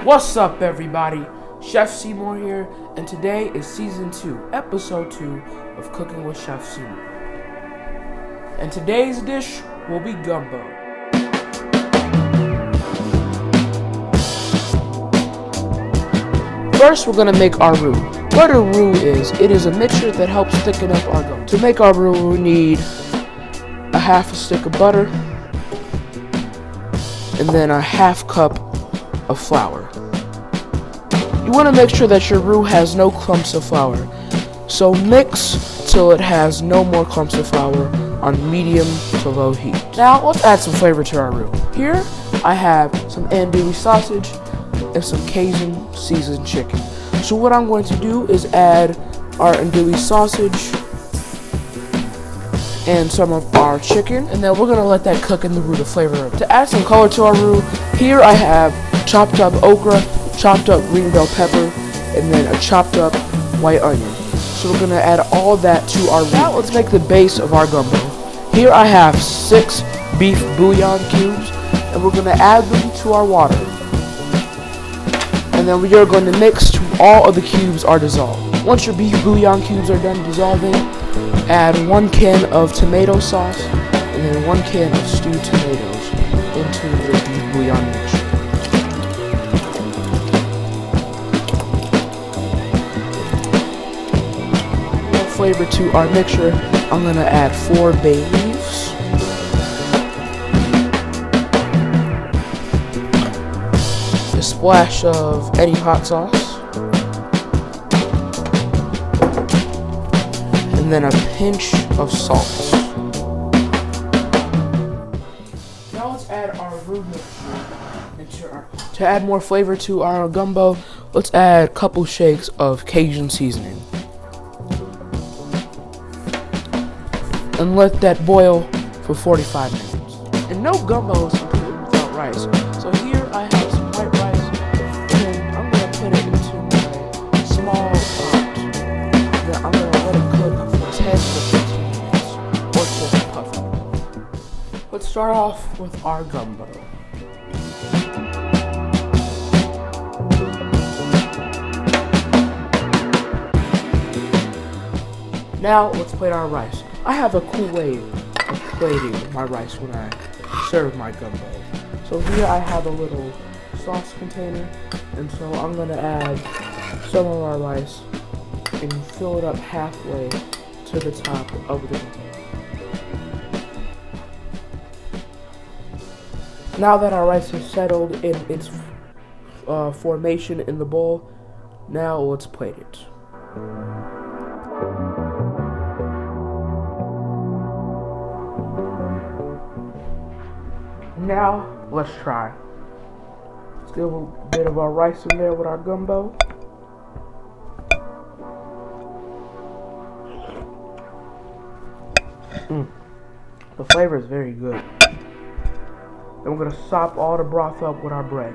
What's up, everybody? Chef Seymour here, and today is Season 2, Episode 2 of Cooking with Chef Seymour. And today's dish will be gumbo. First, we're going to make our roux. What a roux is, it is a mixture that helps thicken up our gumbo. To make our roux, we need a half a stick of butter, and then a half cup of flour. You want to make sure that your roux has no clumps of flour. So mix till it has no more clumps of flour on medium to low heat. Now let's add some flavor to our roux. Here I have some andouille sausage and some Cajun seasoned chicken. So what I'm going to do is add our andouille sausage and some of our chicken, and then we're going to let that cook in the roux to flavor it. To add some color to our roux, here I have chopped up okra, chopped up green bell pepper, and then a chopped up white onion. So we're going to add all that to our roux. Now let's make the base of our gumbo. Here I have 6 beef bouillon cubes, and we're going to add them to our water. And then we are going to mix till all of the cubes are dissolved. Once your beef bouillon cubes are done dissolving, add 1 can of tomato sauce and then 1 can of stewed tomatoes into the beef bouillon mixture. For flavor to our mixture, I'm going to add 4 bay leaves, a splash of any hot sauce, and then a pinch of salt. Now let's add our roux mixture. To add more flavor to our gumbo, let's add a couple shakes of Cajun seasoning. And let that boil for 45 minutes. And no gumbo is complete without rice. So here I have some white rice, and I'm going to put it into my small pot. Then I'm going to let it cook for 10 to 15 minutes, or till it's puffy. Let's start off with our gumbo. Now let's plate our rice. I have a cool way of plating my rice when I serve my gumbo. So here I have a little sauce container, and so I'm going to add some of our rice and fill it up halfway to the top of the container. Now that our rice is settled in its formation in the bowl, now let's plate it. Now, let's try. Let's give a bit of our rice in there with our gumbo. The flavor is very good. Then we're going to sop all the broth up with our bread.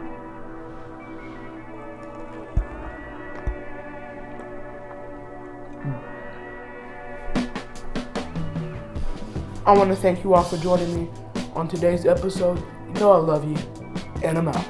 I want to thank you all for joining me on today's episode. You know I love you, and I'm out.